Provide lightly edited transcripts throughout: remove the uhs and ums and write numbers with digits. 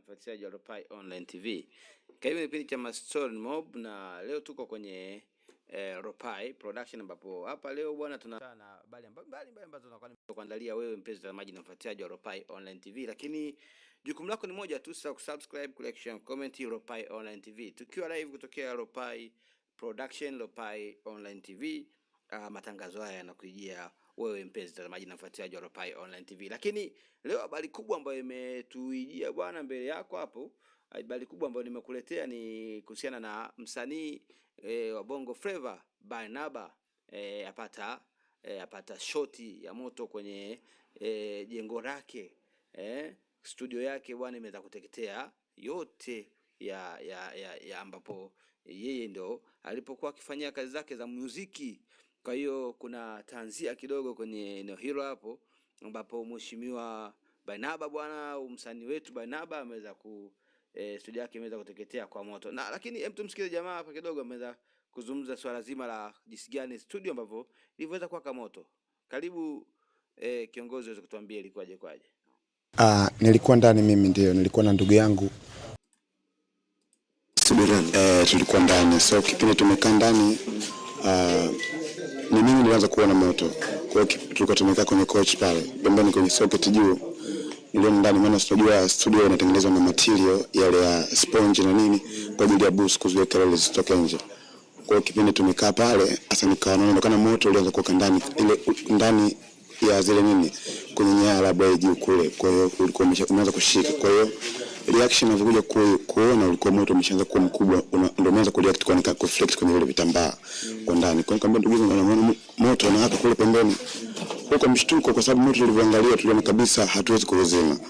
Nafuatilia Ropai Online TV. Karibu ni kipindi cha Story Mob na leo tuko kwenye Ropai Production ambapo hapa leo bwana tunakutana na habari mbalimbali ambazo tunakuandalia wewe mpenzi mtazamaji na mfuatiliaji wa Ropai Online TV. Lakini jukumu lako ni moja tu, subscribe, collection, comment Ropai Online TV. Tukiwa live kutokea Ropai Production, Ropai Online TV. Matangazo haya yanakujia wewe mpenzi mtazamaji na mfuatiliaji wa Ropai Online TV. Lakini leo habari kubwa ambayo imetuijia bwana mbele yako hapo, habari kubwa ambayo nimekuletea ni kuhusiana na msanii wa Bongo Flava Barnaba apata shoti ya moto kwenye jengo lake, studio yake bwana imeweza kuteketea yote ya ambapo yeye ndo alipokuwa akifanyia kazi zake za muziki. Kwa hiyo kuna tanzia kidogo kwenye eneo hilo hapo ambapo mheshimiwa Barnaba bwana, msanii wetu Barnaba ameweza studio yake imeweza kuteketea kwa moto. Na lakini hem, tumsikize jamaa hapa kidogo, ameweza kuzungumza swala zima la jinsi gani studio ambavyo ilivyoweza kuwaka moto. Karibu kiongozi, uweze kutuambia ilikuwaje kwaje? Nilikuwa ndani, mimi ndio nilikuwa na ndugu yangu tulikuwa ndani. So kipindi tumekaa ndani, ni mimi nilianza kuona moto. Kwa hiyo tulikuwa tumekaa kwenye coach pale pembeni kwenye socket juu. Niliona ndani, maana studio inatengenezwa na material yale ya sponge na nini kwa ajili ya boost kuzuia kelele zisitoke nje. Kwa hiyo kipindi tumekaa pale, hasa nikaona kana moto ulianza kutoka ndani, ile ndani ya zile nini kwenye nyaya labda juu kule. Kwa hiyo ulikuwa umeanza kushika. Kwa hiyo reaction ilivyokuja kuona ulikuwa moto umeshaanza kuwa mkubwa, ndio umeanza kureact kwa nika reflect kwenye ile vitambaa kwa ndani. Kwa hiyo ndugu zangu, naona moto unawaka kule pembeni. Kwa mshtuko, kwa sababu moto tulivyoangalia tuliona kabisa hatuwezi kuuzima.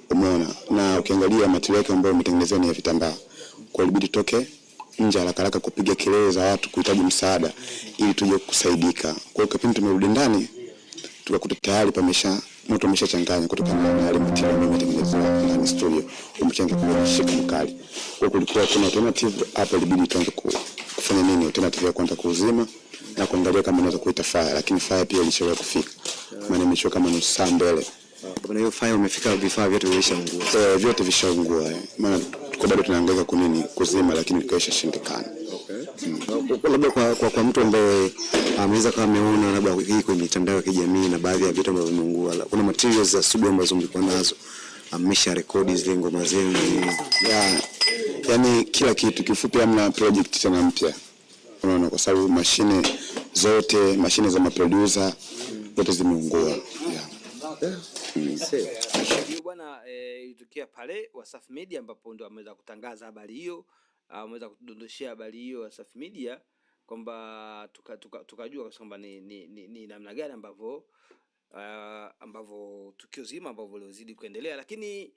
Umeona? Na ukiangalia material yake ambayo imetengenezwa ni ya vitambaa. Kwa hiyo ilibidi toke nje haraka kupiga kelele za watu kuhitaji msaada ili tuje kusaidika. Kwa hiyo kipindi tumerudi ndani tukakuta tayari moto umeshachanganya kutokana na ile material ambayo imetengenezwa ndani studio, umechangia kushika mkali. Kwa hiyo kulikuwa kuna alternative hapa, ilibidi tuanze kufanya nini, alternative ya kwanza kuuzima na kuangalia kama unaweza kuita fire, lakini fire pia ilichelewa kufika. Maana imechoka kama nusu saa mbele. Kwa hiyo fire umefika, vifaa vyote vilishaungua. Vyote vishaungua. Maana tuko bado tunahangaika kuzima, lakini ikashindikana. Labda kwa mtu ambaye ameweza kama ameona labda hii kwenye mitandao ya kijamii na baadhi ya vitu ambavyo vimeungua, kuna materials za studio ambazo mlikuwa nazo, amesha record zile ngoma zenu, yani kila kitu kifupi, hamna project tena mpya. Unaona, kwa sababu mashine za maproducer zote zimeungua. Bwana ilitokea pale Wasafi Media ambapo ndio ameweza kutangaza habari hiyo, ameweza kudondoshia habari hiyo Wasafi Media kwamba tukajua kwamba ni namna gani ambavyo tukio zima ambavyo lilizidi kuendelea. Lakini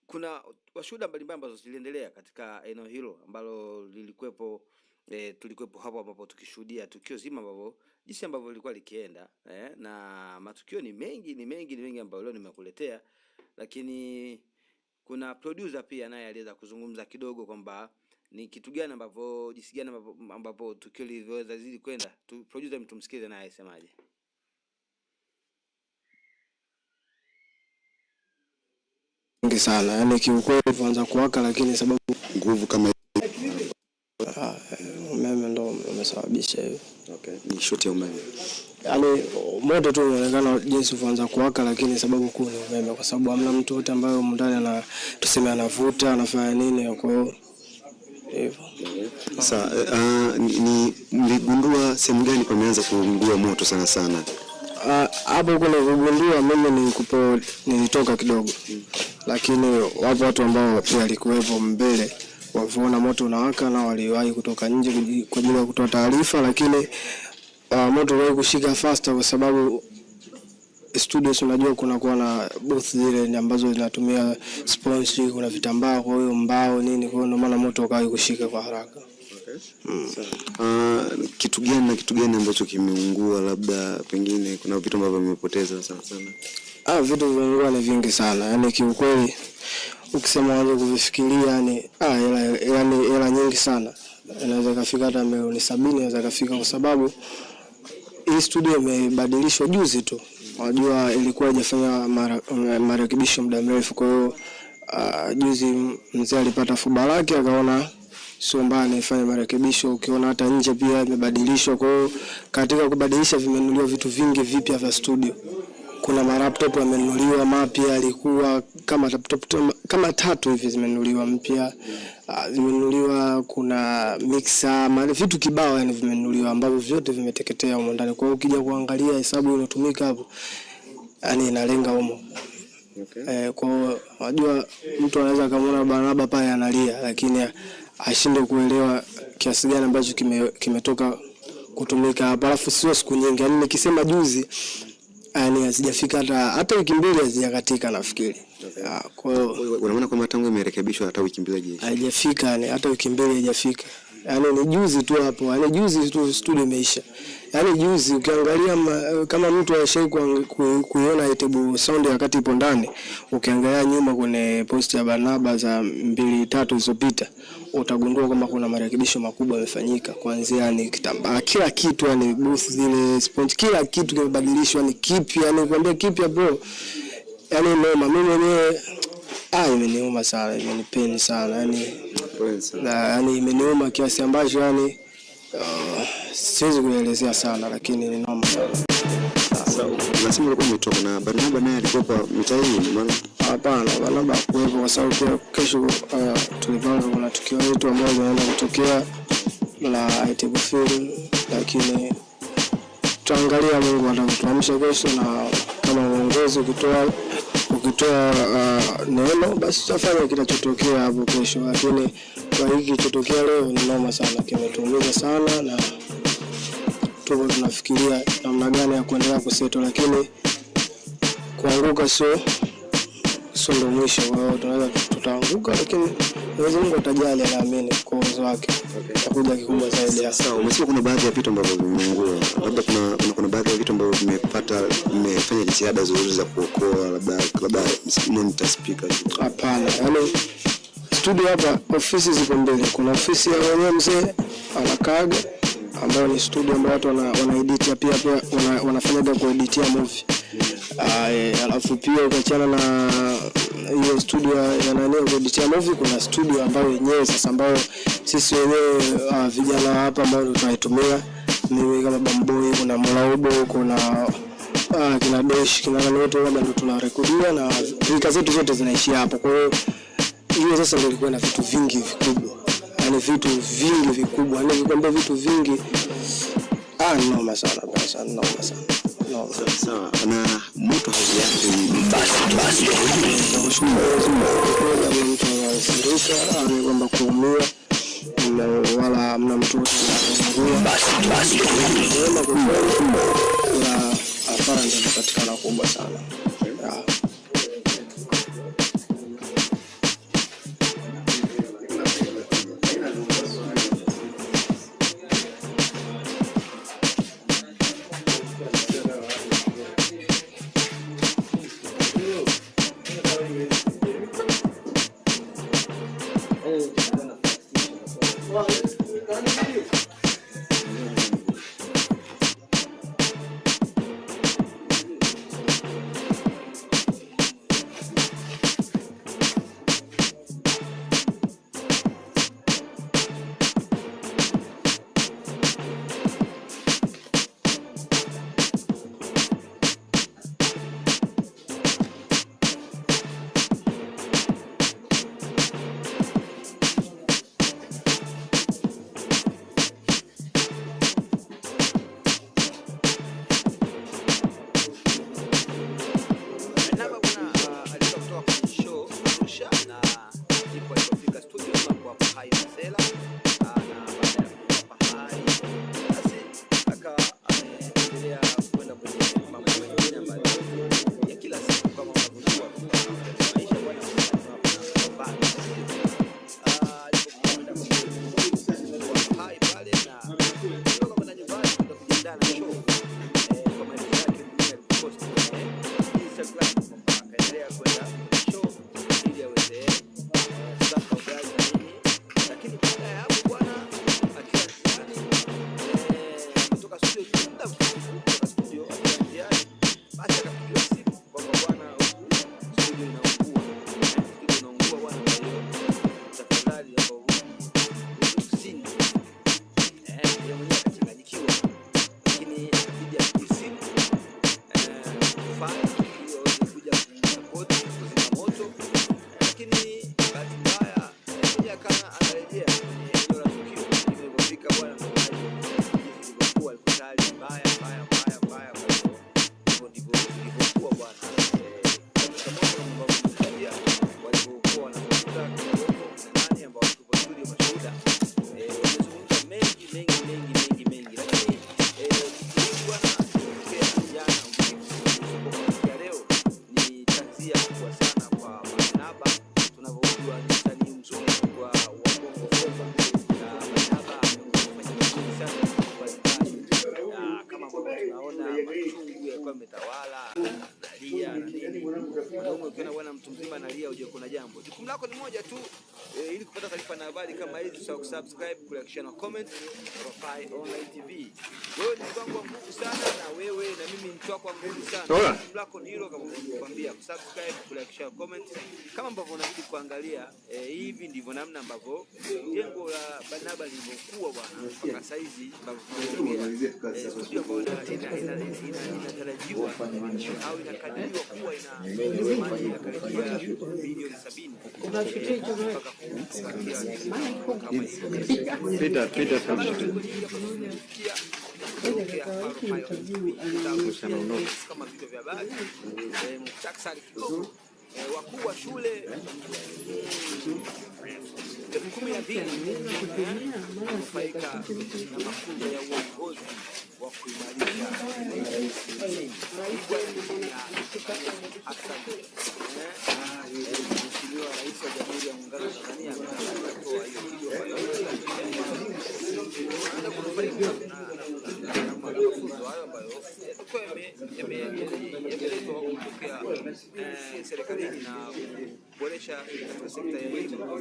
kuna washuhuda mbalimbali ambazo ziliendelea katika eneo hilo ambalo lilikuwepo, tulikuwepo hapo ambapo tukishuhudia tukio zima ambavyo jinsi ambavyo lilikuwa likienda, na matukio ni mengi ambayo leo nimekuletea. Lakini kuna producer pia naye aliweza kuzungumza kidogo kwamba ni kitu gani ambavyo jinsi gani ambapo tukio lilivyoweza zidi kwenda. Producer mtumsikize naye asemaje. Ngi sana, yani kiukweli kuanza kuwaka, lakini sababu nguvu kama umeme ndo umesababisha hiyo. Ni shoti ya umeme. Yani moto tu unaonekana jinsi kuanza kuwaka, lakini sababu kuu ni umeme, kwa sababu hamna mtu wote ambaye ndani tuseme anavuta anafanya nini. Kwa hiyo hivyo sasa niligundua sehemu gani pameanza kuungua moto sana. Hapo kuna kugundua, mimi nilitoka kidogo, lakini wapo watu ambao pia walikuwepo mbele waona moto unawaka na waliwahi kutoka nje kwa ajili ya kutoa taarifa. Lakini moto uliwahi kushika faster kwa sababu studios unajua kuna na booth zile ambazo zinatumia sponge, kuna vitambaa, kwa hiyo mbao nini, kwa hiyo ndio maana moto ukawahi kushika kwa haraka. Kitu gani ambacho kimeungua? Labda pengine kuna vitu ambavyo vimepoteza sana. Vitu vimeungua ni vingi sana, yani kiukweli ukisema waje kufikiria yani hela nyingi sana. Inaweza kufika hata milioni 70, inaweza kufika, kwa sababu hii studio imebadilishwa juzi tu. Unajua ilikuwa haijafanya marekebisho muda mrefu, kwa hiyo juzi mzee alipata fuba lake akaona sio mbaya nifanye marekebisho. Ukiona hata nje pia imebadilishwa, kwa hiyo katika kubadilisha vimenunuliwa vitu vingi vipya vya studio. Kuna laptop yamenunuliwa mapya, alikuwa kama laptop kama 3 hivi zimenunuliwa mpya. Zimenunuliwa, kuna mixer, vitu kibao yani vimenunuliwa ambavyo vyote vimeteketea huko ndani. Kwa hiyo ukija kuangalia hesabu inatumika hapo, yani inalenga huko. Okay. Kwa hiyo unajua mtu anaweza kumuona Barnaba pale analia, lakini ashinde kuelewa kiasi gani ambacho kimetoka kutumika hapa. Alafu sio siku nyingi, yani nikisema juzi yani hazijafika hata wiki mbili hazijakatika nafikiri. Okay. Kwa hiyo unaona kama tangu imerekebishwa hata wiki mbili haijafika, yani hata wiki mbili haijafika. Yani ni juzi tu hapo, yani juzi tu studio imeisha. Yani juzi ukiangalia kama mtu ashai kuiona Airtable Sound wakati ipo ndani, ukiangalia nyuma kwenye post ya Barnaba za 2-3 zilizopita, utagundua kama kuna marekebisho makubwa yamefanyika, kuanzia ni kitambaa, kila kitu, yani booth zile sponge, kila kitu kimebadilishwa, ni kipi, yani nikwambia kipi bro. Yani noma, mimi mwenyewe imeniuma sana, imenipeni sana, yani imeniuma kiasi ambacho yani siwezi kuelezea sana, lakini ni noma sana. Sasa unasema ulikuwa umetoka na Barnaba, naye alikuwa kwa mitaani maana? Hapana, Barnaba hakuwepo kwa sababu kesho tulipanga kuna tukio letu ambalo linaenda kutokea la Airtable Film, lakini tutaangalia Mungu atatuamsha kesho, na kama uongozi ukitoa neno basi tutafanya kinachotokea hapo kesho, lakini kwa hiki kilichotokea leo ni noma sana, kimetuumiza sana, na tunafikiria namna gani ya kuendelea kuseto, lakini kuanguka sio ndo mwisho. Kwa hiyo tunaweza tutaanguka, lakini Mwenyezi Mungu atajali, naamini kwa uwezo wake atakuja kikubwa zaidi. Sasa umesema kuna baadhi ya vitu ambavyo vimeungua, labda kuna baadhi ya vitu ambavyo mmefanya jitihada zote za kuokoa, labda monitor, speaker? Hapana, yani studio hapa ofisi ziko mbili. Kuna ofisi ya mwenyewe mzee anakaaga, ambayo ni studio ambayo watu wanaedit pia wanafanya kwa editia movie. Alafu pia ukiachana na hiyo studio ya nani kwa editia movie, kuna studio ambayo yenyewe sasa, ambayo sisi wenyewe vijana hapa ambao tunaitumia, mimi kama Bamboy, kuna Molaubo, kuna kina Dosh, kina nani, wote labda ndio tunarekodia na kazi zetu zote zinaishia hapo. Kwa hiyo sasa ndio ilikuwa na vitu vingi vikubwa, yani vitu vingi vikubwa, yani nikwambia vitu vingi noma sana basi, noma sana. Sawa, na moto haujaanza basi kwamba kuumia wala mna mtu basi na afara ndio inapatikana kubwa sana. ilikuwa imetawala nalia na nini. Wanaume ukiona bwana mtu mzima analia uje kuna jambo. Jukumu lako ni moja tu, ili kupata taarifa na habari kama hizi, subscribe, like, share na comment Ropai Online TV. Wewe ni mwangu wa nguvu sana, na wewe na mimi ni wako wa nguvu sana. Jukumu lako ni hilo, kama nilivyokuambia, subscribe, like, share, comment. Kama ambavyo unazidi kuangalia, hivi ndivyo namna ambavyo jengo la Barnaba lilivyokuwa bwana mpaka sasa hizi ambavyo tunaongea. Studio ambayo inatarajiwa au inakadiriwa kuwa ina thamani ya karibia milioni 70. Kama vitu vya habari, muhtasari kidogo, wakuu wa shule 12,000 kufaika na mafunzo ya uongozi wa kuimarisha Mheshimiwa Rais wa Jamhuri ya Muungano wa Tanzania ametoa hiyo mafunzo hayo ambayo yameletwa kutokea serikalini na kuboresha katika sekta ya elimu.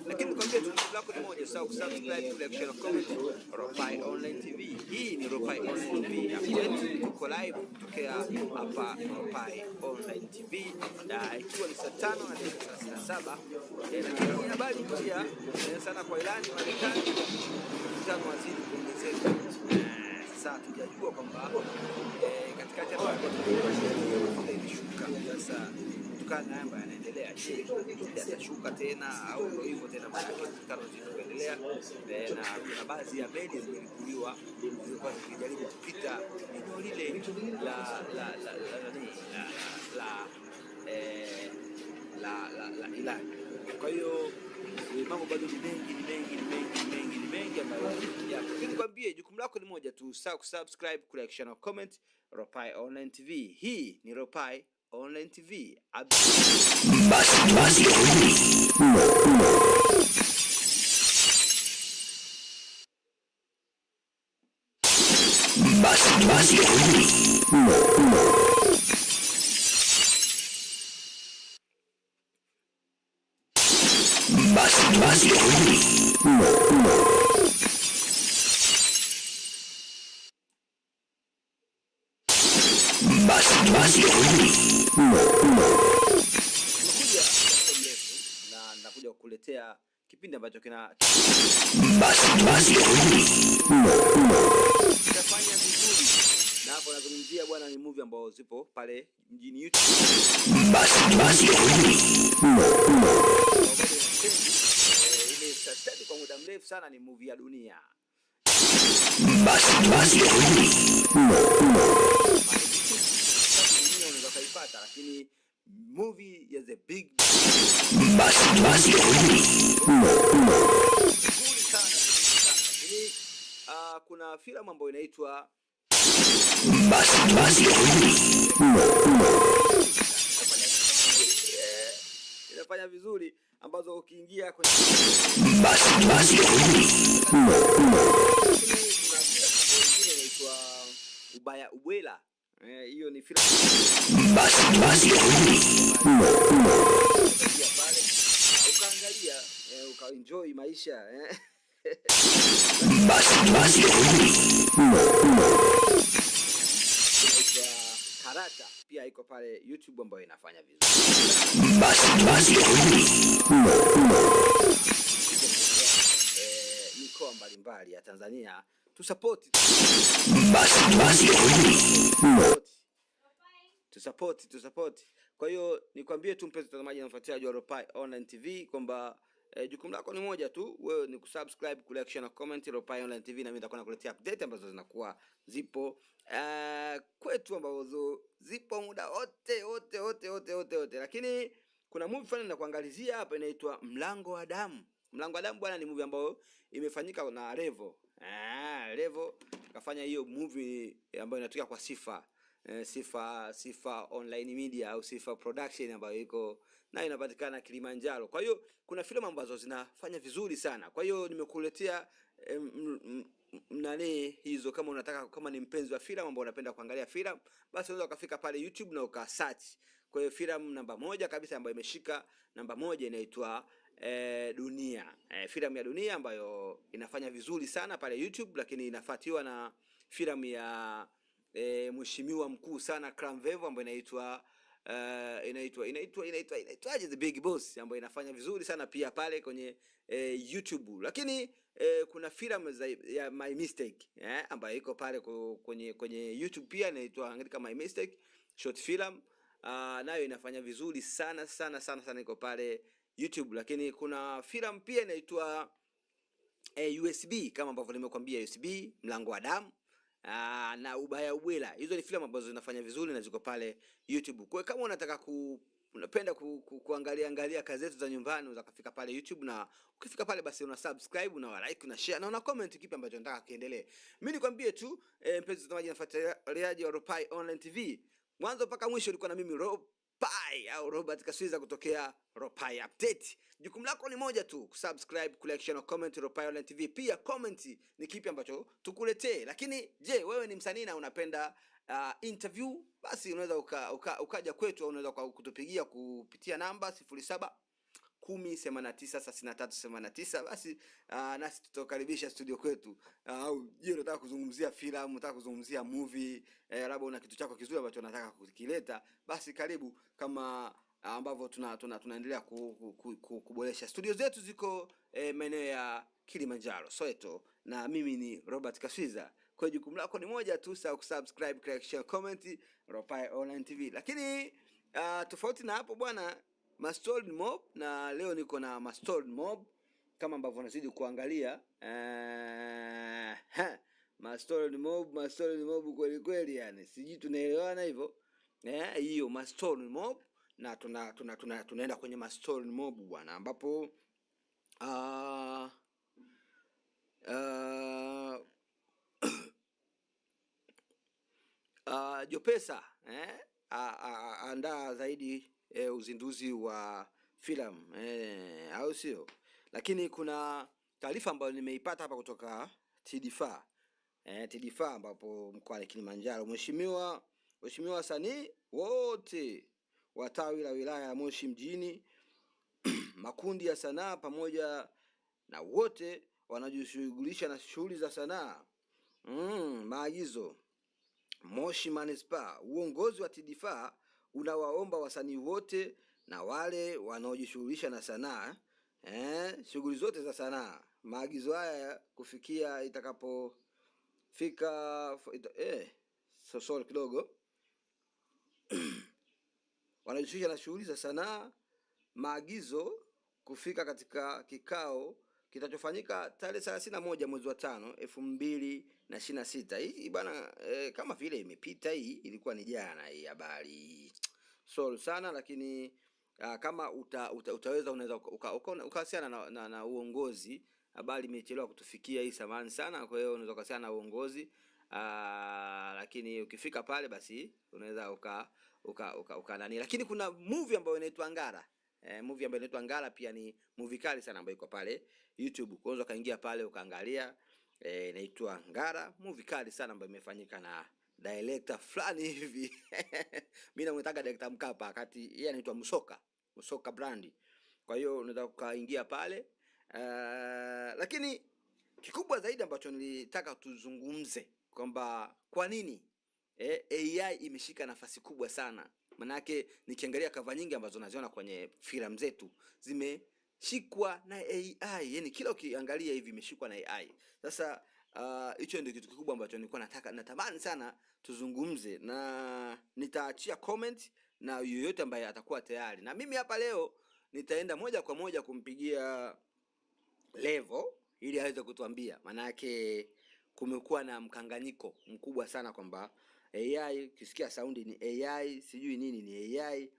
Lakini nikwambia tu lako ni moja, sawa, subscribe, like, share, comment Ropai Online TV. Hii ni Ropai Online TV update, tuko live kutokea hapa Ropai Online TV, na ikiwa ni saa 5:37. Lakini habari pia sana kwa Irani, Marekani mkutano wazidi kuongezeka. Sasa tujajua kwamba katikati ya ilishuka sasa kutokana na mambo yanaendelea, je, yatashuka tena au ndio hivyo tena, maana mkutano unaendelea, na kuna baadhi ya meli zilikuliwa zilikuwa zikijaribu kupita eneo lile la Irani. Kwa hiyo mambo bado ni mengi ambayo nikwambie, jukumu lako ni moja tu, subscribe, like, share na comment Ropai Online TV. Hii ni Ropai Online TV. Nakuja kukuletea kipindi ambacho kinafanya vizuri, na hapo nazungumzia bwana, ni movie ambazo zipo pale mjini YouTube. Ile suspend kwa muda mrefu sana, ni movie ya dunia. Unaweza kuipata, lakini movie ya the big kuna filamu ambayo inaitwa inafanya vizuri, ambazo ukiingia kwenye inaitwa Ubaya Ubwela. Hiyo ni filamu ukaangalia, ukaenjoy maisha Karata pia iko pale YouTube ambayo inafanya vizuri. Mikoa mbalimbali ya Tanzania tusupport. Kwa hiyo nikwambie tu mpenzi mtazamaji na mfuatiliaji wa Ropai Online TV kwamba jukumu lako ni moja tu, wewe ni kusubscribe, like, share na comment Ropai Online TV, na mimi nitakuwa nakuletea update ambazo zinakuwa zipo kwetu, ambazo zipo muda wote. Lakini kuna movie fulani na kuangalizia hapa inaitwa Mlango wa Damu. Mlango wa Damu bwana, ni movie ambayo imefanyika na Revo. Revo kafanya hiyo movie ambayo inatoka kwa Sifa Online Media au Sifa Production ambayo iko na inapatikana Kilimanjaro. Kwa hiyo kuna filamu ambazo zinafanya vizuri sana. Kwa hiyo nimekuletea nani hizo, kama unataka, kama ni mpenzi wa filamu ambao unapenda kuangalia filamu, basi unaweza ukafika pale YouTube na ukasearch. Kwa hiyo filamu namba 1 kabisa ambayo imeshika namba 1 inaitwa Dunia. Filamu ya Dunia ambayo inafanya vizuri sana pale YouTube, lakini inafuatiwa na filamu ya mheshimiwa mkuu sana Clamvevo ambayo inaitwaje, The Big Boss, ambayo inafanya vizuri sana pia pale kwenye YouTube. Lakini kuna filamu ya My Mistake ambayo iko pale kwenye YouTube pia, inaitwa andika My Mistake short film, nayo inafanya vizuri sana iko pale YouTube. Lakini kuna filamu pia inaitwa USB, kama ambavyo nimekwambia, USB Mlango wa Damu na Ubaya Ubwela. Hizo ni filamu ambazo zinafanya vizuri na ziko pale YouTube. Kwa kama unataka unapenda kuangalia kazi zetu za nyumbani, unaweza kufika pale YouTube, na ukifika pale basi una subscribe, una like, una share na una comment kipi ambacho unataka kiendelee. Mimi nikwambie tu mpenzi mtazamaji na mfuatiliaji wa Ropai Online TV, mwanzo mpaka mwisho ulikuwa na mimi Ropai au Robert Kaswiza kutokea Ropai Update. Jukumu lako ni moja tu, kusubscribe, kulike, share na comment Ropai Online TV. Pia comment ni kipi ambacho tukuletee. Lakini je, wewe ni msanii na unapenda interview, basi unaweza ukaja kwetu, au unaweza kutupigia kupitia namba 0710896389. Basi nasi tutakaribisha studio kwetu. Au je, unataka kuzungumzia filamu, unataka kuzungumzia movie, labda una kitu chako kizuri ambacho unataka kukileta, basi karibu. Kama ambavyo tunaendelea kuboresha studio zetu, ziko maeneo ya Kilimanjaro, Soweto, na mimi ni Robert Kaswiza. Kwa jukumu lako ni moja tu, subscribe, like, share, comment Ropai Online TV. Lakini tofauti na hapo bwana, Mastored Mob, na leo niko na Mastored Mob kama ambavyo unazidi kuangalia. Mastored Mob kweli yani. Sijui tunaelewana hivyo. Hiyo Mastored Mob, na tunaenda kwenye Mastored Mob bwana, ambapo Jopesa andaa zaidi uzinduzi wa filamu au sio? Lakini kuna taarifa ambayo nimeipata hapa kutoka TDFA ambapo mkoa wa Kilimanjaro, mheshimiwa wasanii wote wa tawi la wilaya ya Moshi mjini, makundi ya sanaa pamoja na wote wanajishughulisha na shughuli za sanaa. Maagizo. Moshi Manispaa, uongozi wa TDFA unawaomba wasanii wote na wale wanaojishughulisha na sanaa, shughuli zote za sanaa. Maagizo haya kufikia itakapofika sorry kidogo wanajishughulisha na shughuli za sanaa. Maagizo kufika katika kikao kitachofanyika tarehe 31 mwezi wa 5 2026. Hii bwana kama vile imepita, hii ilikuwa ni jana hii habari. Sorry sana, lakini kama unaweza ukawasiliana na uongozi. Habari imechelewa kutufikia hii, samahani sana. Kwa hiyo unaweza ukawasiliana na uongozi, lakini ukifika pale basi unaweza uka nani. Lakini kuna movie ambayo inaitwa Ngara. Movie ambayo inaitwa Ngara pia ni movie kali sana ambayo iko pale YouTube. Kwanza kaingia pale ukaangalia, inaitwa Ngara, movie kali sana ambayo imefanyika na director fulani hivi. Mimi namwitaga director Mkapa, wakati yeye anaitwa Musoka Brandi. Kwa hiyo unaweza kuingia pale. Lakini kikubwa zaidi ambacho nilitaka tuzungumze kwamba kwa nini AI imeshika nafasi kubwa sana. Manake nikiangalia cover nyingi ambazo naziona kwenye filamu zetu zimeshikwa na AI. Yani kila ukiangalia hivi imeshikwa na AI. Sasa hicho ndio kitu kikubwa ambacho nilikuwa natamani sana tuzungumze, na nitaachia comment na yoyote ambaye atakuwa tayari. Na mimi hapa leo nitaenda moja kwa moja kumpigia Levo ili aweze kutuambia, manake kumekuwa na mkanganyiko mkubwa sana kwamba AI, kisikia saundi ni AI, sijui nini ni AI.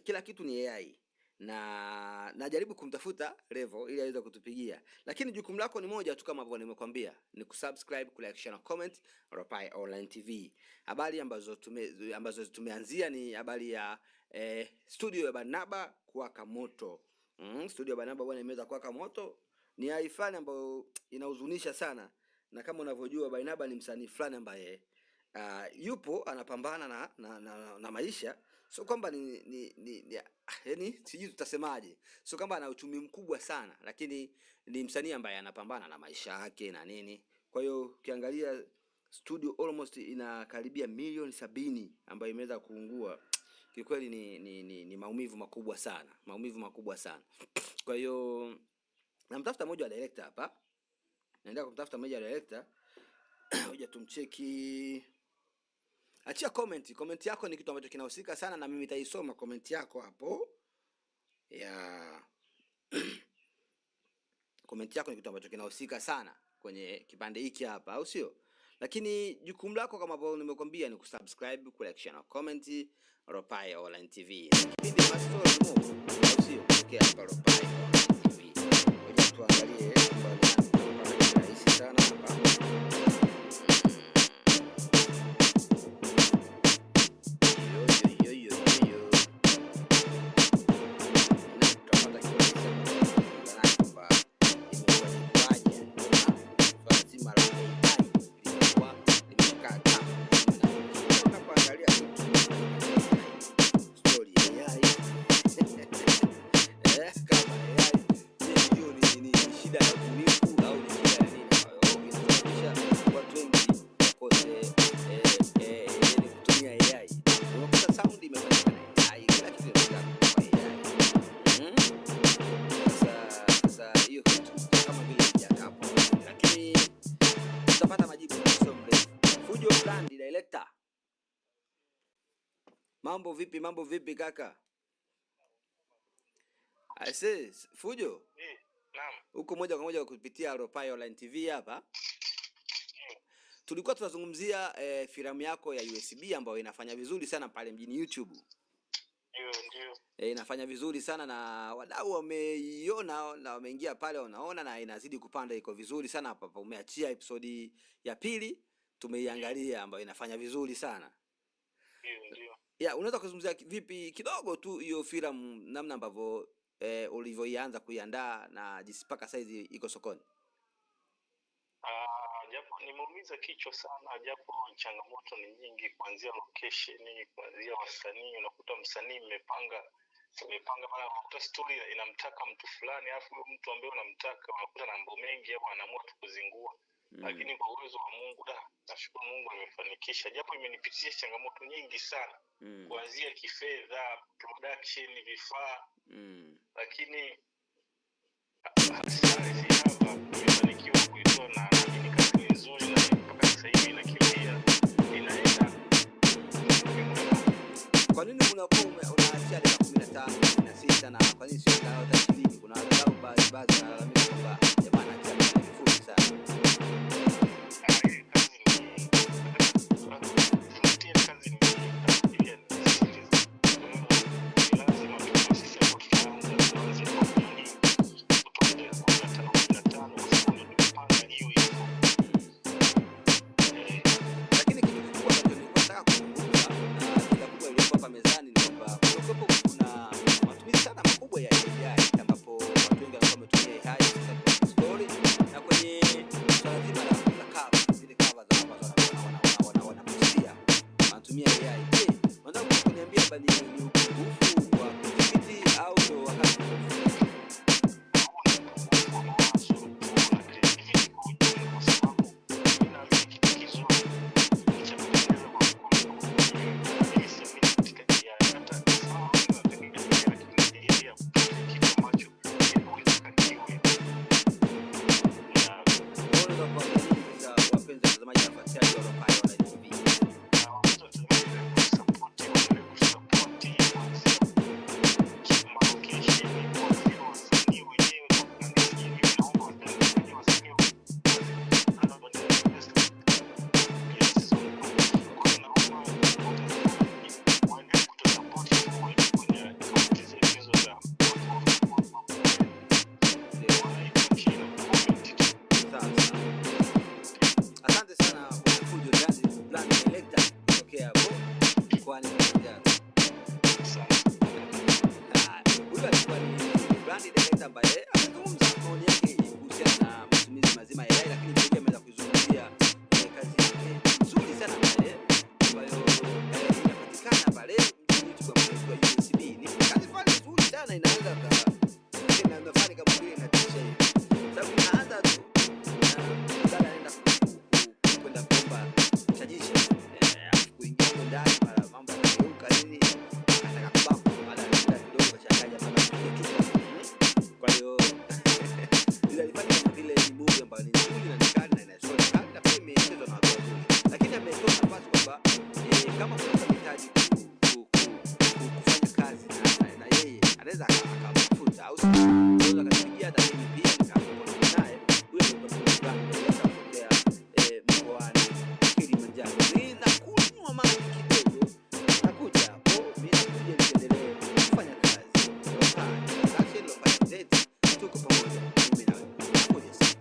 Kila kitu ni AI. Na najaribu kumtafuta Levo ili aweze kutupigia. Lakini jukumu lako ni moja tu, kama ambavyo nimekwambia, ni kusubscribe, kulike, share na comment Ropai Online TV. Habari ambazo tumeanzia ni habari ya studio ya Barnaba kuwaka moto. Studio ya Barnaba bwana imeweza kuwaka moto. Ni haifani ambayo inahuzunisha sana. na kama unavyojua Barnaba ni msanii fulani ambaye yupo anapambana na maisha. Sio kwamba yani sijui tutasemaje, sio kwamba ana uchumi mkubwa sana, lakini ni msanii ambaye anapambana na maisha yake na nini. Kwa hiyo ukiangalia studio almost inakaribia milioni 70 ambayo imeweza kuungua. Kikweli ni maumivu makubwa sana, maumivu makubwa sana. Kwa hiyo namtafuta mmoja wa director hapa, naenda kumtafuta mmoja wa director hoja tumcheki. Achia comment yako, ni kitu ambacho kinahusika sana na mimi nitaisoma comment yako hapo. Comment yako ni kitu ambacho kinahusika sana kwenye kipande hiki hapa, au sio? Lakini jukumu lako kama ambavyo nimekwambia ni kusubscribe, kulike na comment Ropai Online TV. Kipindi Mastori Mob, au sio? Tokea hapa Ropai Online TV. Ngoja tuangalie mambo rahisi sana hapa. Mambo vipi kaka? Aise, Fujo? Naam. Huko moja kwa moja kupitia Ropai Online TV hapa. Tulikuwa tunazungumzia filamu yako ya USB ambayo inafanya vizuri sana pale mjini YouTube. Ndio. Inafanya vizuri sana na wadau wameiona na wameingia pale wanaona na inazidi kupanda, iko vizuri sana hapa. Umeachia episode ya 2 tumeiangalia ambayo inafanya vizuri sana. Ndio. Unaweza kuzungumzia vipi kidogo tu hiyo filamu, namna ambavyo ulivyoianza kuiandaa na jinsi mpaka saizi iko sokoni? Japo nimeumiza kichwa sana, japo changamoto ni nyingi, kuanzia location, kuanzia wasanii. Unakuta msanii mmepanga bana, unakuta story inamtaka mtu fulani, alafu mtu ambaye unamtaka unakuta na mambo mengi au anaamua tu kuzingua. Lakini kwa uwezo wa Mungu nashukuru Mungu amefanikisha, japo imenipitisha changamoto nyingi sana. Kuanzia kifedha, production, vifaa. Lakini hapa nimefanikiwa kuitoa na ni kazi nzuri, na mpaka sasa hivi inakimbia inaenda. Kwa nini unakuwa unaachia dakika 15 16 na kwa nini sio hata 20? Kuna wadau baadhi wanalalamika kwamba jamaa anaachia dakika fupi sana. ndani mara mambo yanageuka nini, anataka kubafu baada ya muda kidogo chakaja mpaka kitu. Kwa hiyo nilifanya kama vile ni movie ambayo ni nzuri na nikali na inasoma kali na pia imechezwa na watu wazuri, lakini ametoa nafasi kwamba kama kuna mhitaji kufanya kazi na yeye anaweza akamfuta au unaweza kupigia hata mimi pia nikakuona naye huyo ndio mtu wangu anaweza kutokea mkoani Kilimanjaro. Mimi nakunywa maji kidogo, nakuja hapo mimi nakuja niendelee kufanya kazi. Sasa ndio fanya zetu tuko pamoja mimi na wewe. Nakuja sasa.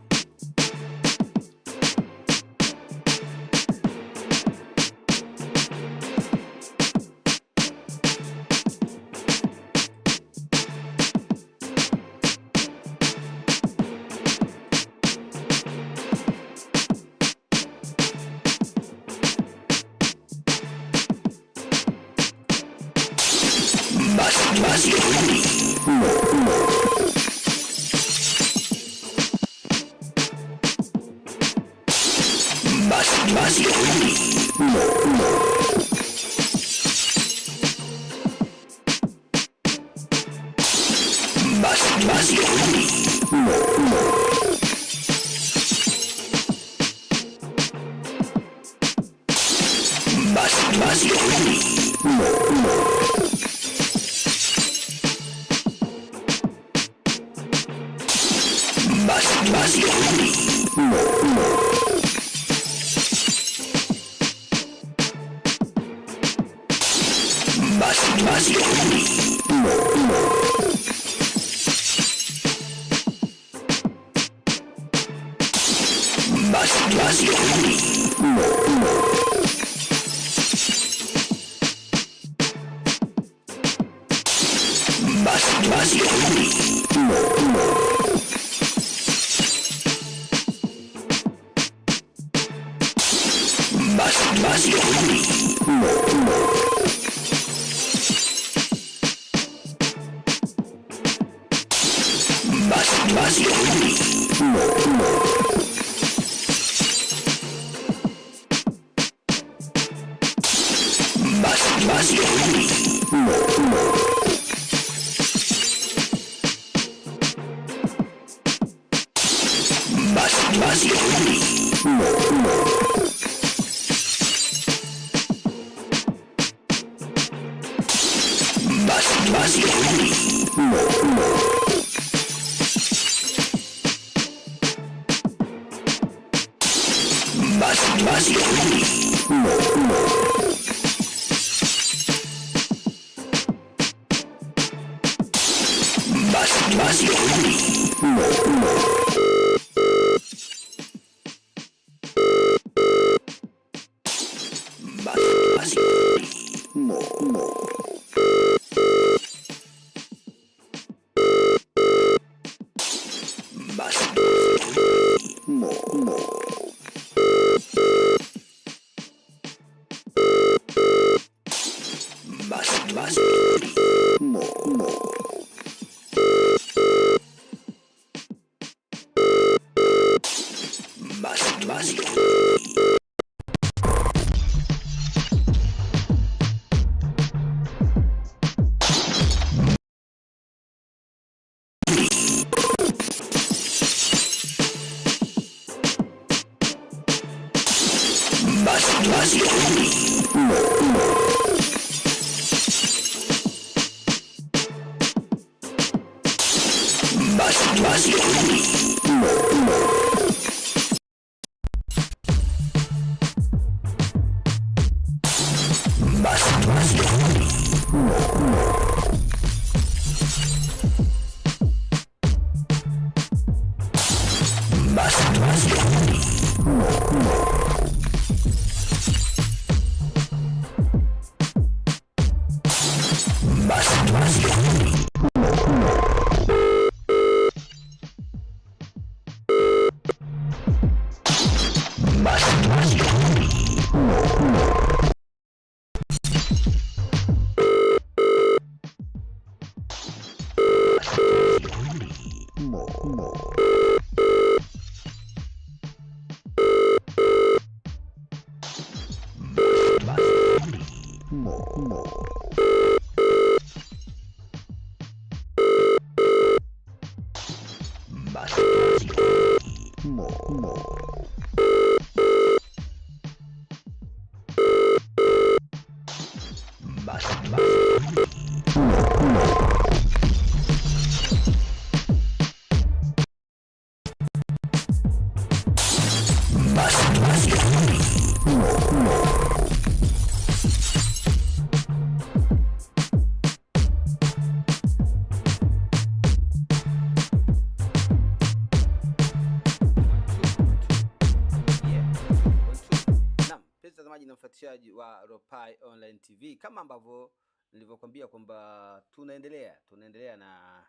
Mtazamaji na mfuatiliaji wa Ropai Online TV, kama ambavyo nilivyokuambia kwamba tunaendelea na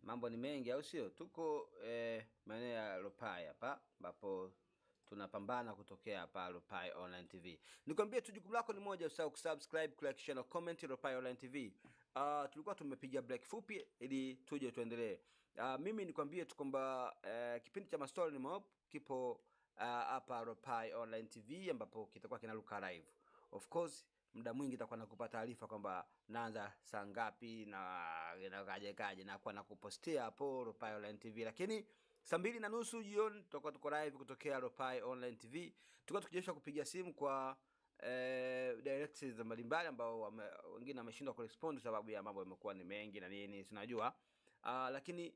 mambo ni mengi, au sio? Tuko maeneo ya Ropai hapa ambapo tunapambana kutokea hapa Ropai Online TV. Nikwambie tu jukumu lako ni moja, usahau kusubscribe, like, share na comment Ropai Online TV. Tulikuwa tumepiga break fupi ili tuje tuendelee. Mimi nikwambie tu kwamba kipindi cha Mastori ni Mob kipo hapa Ropai Online TV ambapo kitakuwa kinaruka live. Of course muda mwingi nitakuwa nakupa taarifa kwamba naanza saa ngapi na kaje na kwa nakupostia hapo Ropai Online TV, lakini saa 2:30 jioni tutakuwa tuko live kutokea Ropai Online TV. Tutakuwa tukijesha kupiga simu kwa directors mbalimbali ambao wengine wameshindwa kurespond sababu ya mambo yamekuwa ni mengi na nini tunajua, lakini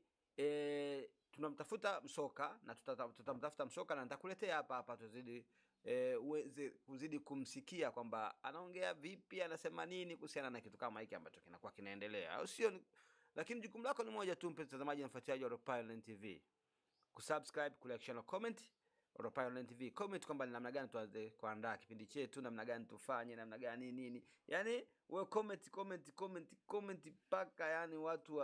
tunamtafuta Msoka na tutamtafuta Msoka na nitakuletea hapa tuzidi uweze kuzidi kumsikia kwamba anaongea vipi, anasema nini kuhusiana na kitu kama hiki ambacho kinakuwa kinaendelea, au sio? Lakini jukumu lako ni moja tu, mtazamaji na mfuatiliaji wa Ropai Online TV, kusubscribe, like, share na comment Ropai Online TV. Comment kwamba ni namna gani tuanze kuandaa kipindi chetu, namna gani tufanye, namna gani nini. Yaani wewe comment paka, yani watu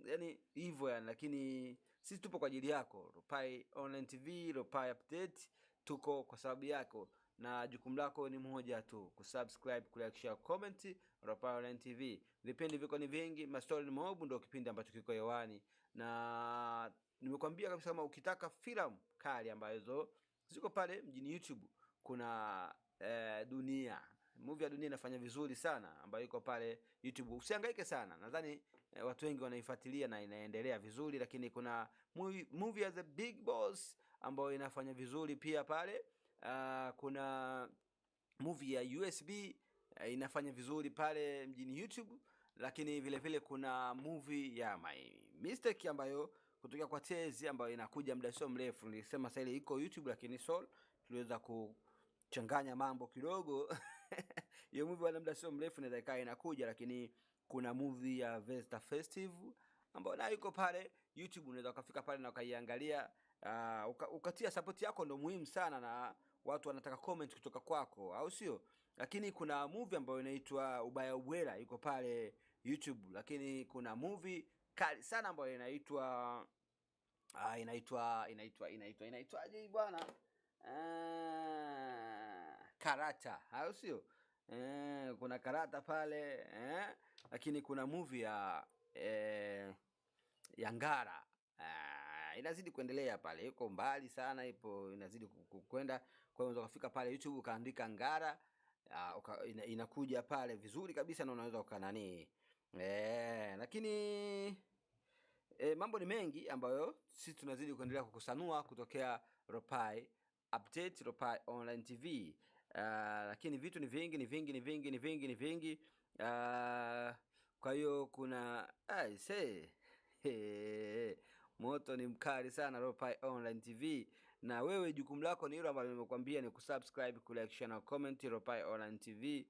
yani hivyo yani, lakini sisi tupo kwa ajili yako. Ropai Online TV, Ropai Update, tuko kwa sababu yako na jukumu lako ni moja tu, kusubscribe, like, share, comment Ropai Online TV. Vipindi viko ni vingi, Mastori ni Mob ndio kipindi ambacho kiko hewani, na nimekwambia kabisa kama ukitaka filamu kali ambazo ziko pale mjini YouTube, kuna movie ya Dunia inafanya vizuri sana ambayo iko pale YouTube. Usihangaike sana, nadhani watu wengi wanaifuatilia na inaendelea vizuri, lakini kuna movie ya The Big Boss ambayo inafanya vizuri pia pale. Kuna movie ya USB inafanya vizuri pale mjini YouTube, lakini vile vile kuna movie ya My Mistake ambayo kutoka kwa Tezi ambayo inakuja muda sio mrefu. Nilisema sasa ile iko YouTube, lakini Soul tuliweza kuchanganya mambo kidogo. Hiyo movie wala muda sio mrefu inaweza ikawa inakuja, lakini kuna movie ya Vesta Festive ambayo nayo iko pale YouTube, unaweza kufika pale na ukaiangalia. Ukatia support yako ndio muhimu sana, na watu wanataka comment kutoka kwako, au sio? Lakini kuna movie ambayo inaitwa Ubaya Ubwela iko pale YouTube, lakini kuna movie kali sana ambayo inaitwaje bwana, Karata, au sio? Kuna Karata pale, lakini kuna movie ya Ngara inazidi kuendelea pale, iko mbali sana, inazidi kwenda. Kwa hiyo unaweza kufika pale YouTube ukaandika Ngara, inakuja pale vizuri kabisa na unaweza ukanani. Lakini mambo ni mengi ambayo sisi tunazidi kuendelea kukusanua kutokea Ropai Update, Ropai Online TV. Lakini vitu ni vingi. Kwa hiyo kuna moto ni mkali sana Ropai Online TV, na wewe jukumu lako ni hilo ambalo nimekuambia, ni kusubscribe, like, share na comment Ropai Online TV.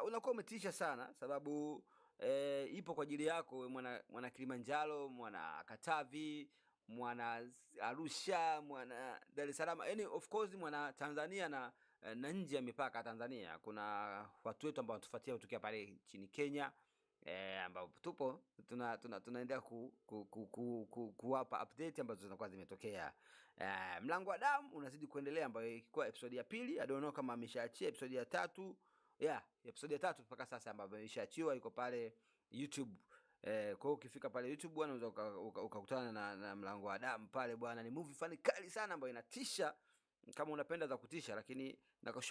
Unakuwa umetisha sana sababu ipo kwa ajili yako, mwana Kilimanjaro, mwana Katavi, mwana Arusha, mwana Dar es Salaam, yani of course mwana Tanzania na nje ya mipaka Tanzania. Kuna watu wetu ambao wanatufuatia kutoka pale nchini Kenya, ambao tupo tunaendelea kuwapa update ambazo zinakuwa zimetokea. Mlango wa Damu unazidi kuendelea, ambayo ilikuwa episode ya 2. I don't know kama ameshaachia episode ya 3. Episode ya 3 mpaka sasa ambayo imeshaachiwa iko pale YouTube. Kwa hiyo ukifika pale YouTube bwana, unaweza ukakutana na Mlango wa Damu pale bwana. Ni movie fani kali sana ambayo inatisha, kama unapenda za kutisha, lakini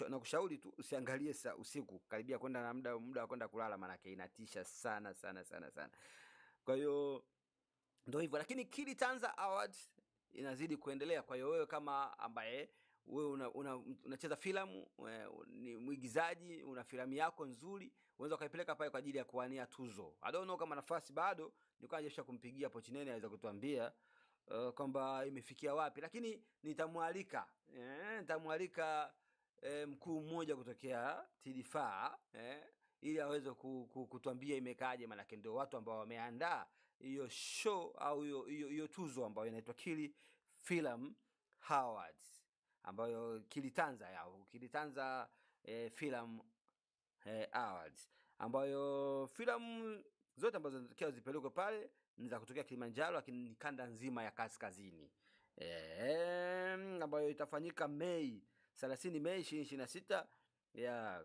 nakushauri tu usiangalie usiku karibia kwenda na muda wa kwenda kulala, maana yake inatisha sana sana sana sana. Kwa hiyo ndio hivyo, lakini Kili Tanza Awards inazidi kuendelea. Kwa hiyo wewe kama ambaye wewe unacheza filamu, ni mwigizaji, una filamu yako nzuri, unaweza kaipeleka pale kwa ajili ya kuwania tuzo. I don't know kama nafasi bado, nilikuwa najisha kumpigia Pochinene aweza kutuambia kwamba imefikia wapi, lakini nitamwalika mkuu mmoja kutokea TDFA ili aweze kutuambia imekaje, maana ndio watu ambao wameandaa hiyo show au hiyo tuzo ambayo inaitwa Kili Film Awards, ambayo Kili Tanza Film Awards, ambayo filamu zote ambazo zinatokea zipelekwe pale ni za kutokea Kilimanjaro, lakini kanda nzima ya kaskazini, ambayo itafanyika Mei 30, Mei 2026.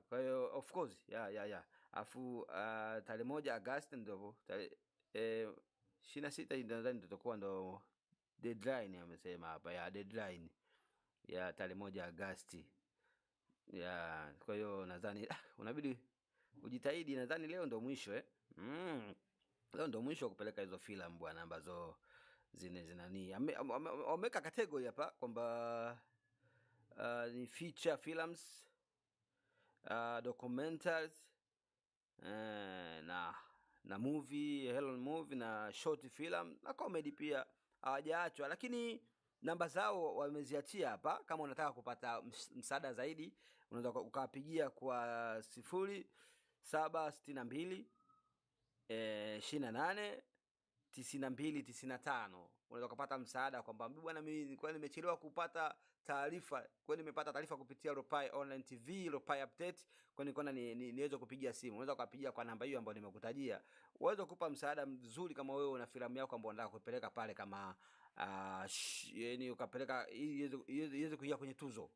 Kwa hiyo of course afu tarehe 1 Agosti ndio 26 nadhani tutakuwa ndo deadline, amesema hapa deadline ya tarehe 1 Agosti. Kwa hiyo nadhani unabidi ujitahidi, nadhani leo ndo mwisho leo ndo mwisho kupeleka hizo filamu bwana, ambazo zinani wameka category hapa kwamba ni feature films, documentaries, na movie, Helen movie, na short film na comedy pia hawajaachwa, lakini namba zao wameziachia hapa. Kama unataka kupata msaada zaidi, unaweza ukapigia kwa 0762 28 92 95. Unaweza kupata msaada kwamba bwana, mimi nilikuwa nimechelewa kupata taarifa, kwa nimepata taarifa kupitia Ropai Online TV, Ropai Update, kwa nilikuwa niweze kupigia simu. Unaweza kupigia kwa namba hiyo ambayo nimekutajia, uweze kukupa msaada mzuri kama wewe una filamu yako ambayo unataka kupeleka pale, kama yani ukapeleka iweze kuingia kwenye tuzo.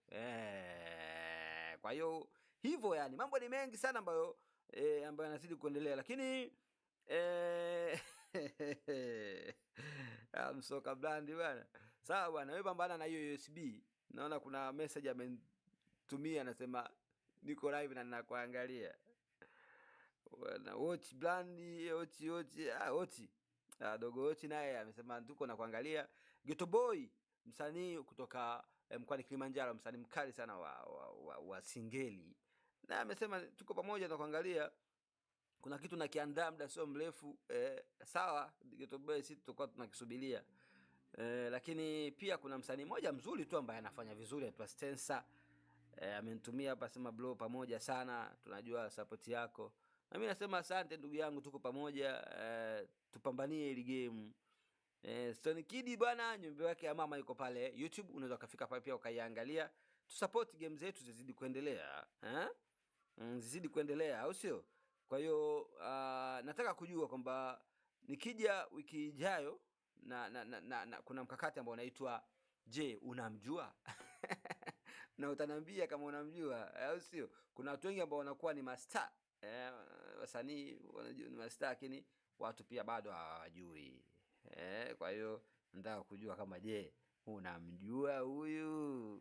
Kwa hiyo hivyo, yani mambo ni mengi sana ambayo yanazidi kuendelea, lakini Msoka Brand bwana. Sawa bwana, wewe pambana na hiyo USB. Naona kuna message amenitumia, anasema niko live na ninakuangalia. Bwana Watch Brand, watch. Dogo Watch naye amesema tuko na kuangalia. Ghetto Boy, msanii kutoka mkoani Kilimanjaro, msanii mkali sana wa singeli, na amesema tuko pamoja na kuangalia. Kuna kitu nakiandaa muda sio mrefu. Sawa Ghetto Boy, sisi tutakuwa tunakisubiria. Lakini pia kuna msanii mmoja mzuri tu ambaye anafanya vizuri, anaitwa Stensa. Amenitumia hapa, sema bro, pamoja sana, tunajua support yako. Na mimi nasema asante ndugu yangu, tuko pamoja, tupambanie ile game. Stone Kid bwana, nyumba yake ya mama yuko pale YouTube, unaweza kufika pale pia ukaiangalia. Tusupport game zetu zizidi kuendelea, zizidi kuendelea, au sio? Kwa hiyo nataka kujua kwamba nikija wiki ijayo na kuna mkakati ambao unaitwa je, unamjua? Na utaniambia kama unamjua, au sio? Kuna watu wengi ambao wanakuwa ni master, wasanii wanajua ni master, lakini watu pia bado hawajui. Kwa hiyo nataka kujua kama je, unamjua huyu?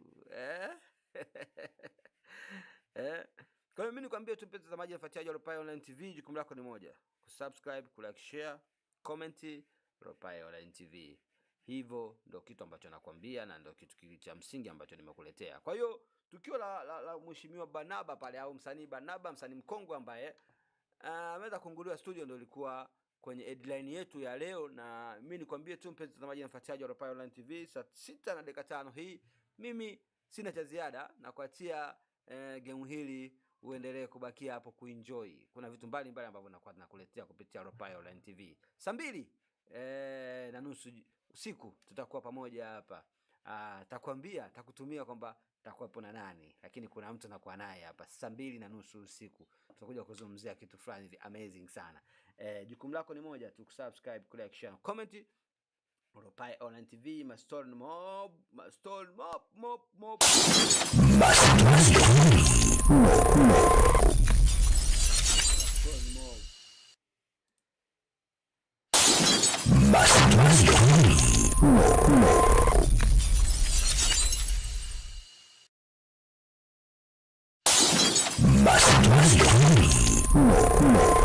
Kwa hiyo mimi nikwambie tu mpenzi mtazamaji, mfuatiliaji wa Ropai Online TV, jukumu lako ni moja: kusubscribe, kulike, share, comment Ropai Online TV. Hivyo ndio kitu ambacho nakwambia, na ndio kitu cha msingi ambacho nimekuletea. Kwa hiyo tukio la mheshimiwa Barnaba pale, au msanii Barnaba, msanii mkongwe ambaye ameweza kufunguliwa studio, ndio ilikuwa kwenye headline yetu ya leo. Na mimi nikwambie tu mpenzi mtazamaji na mfuatiliaji wa Ropai Online TV, saa 6:05 hii, mimi sina cha ziada na kuachia game hili uendelee kubakia hapo kuenjoy. Kuna vitu mbalimbali ambavyo nakuletea kupitia Ropai Online TV. Saa 2:30 usiku tutakuwa pamoja hapa. Takutumia kwamba takuwepo na nani, lakini kuna mtu nakuwa naye hapa. Saa 2:30 usiku tutakuja kuzungumzia kitu fulani hivi amazing sana. Jukumu lako ni moja tu: kusubscribe, kulike, share, comment Ropai Online TV. Mastor mob. Mo.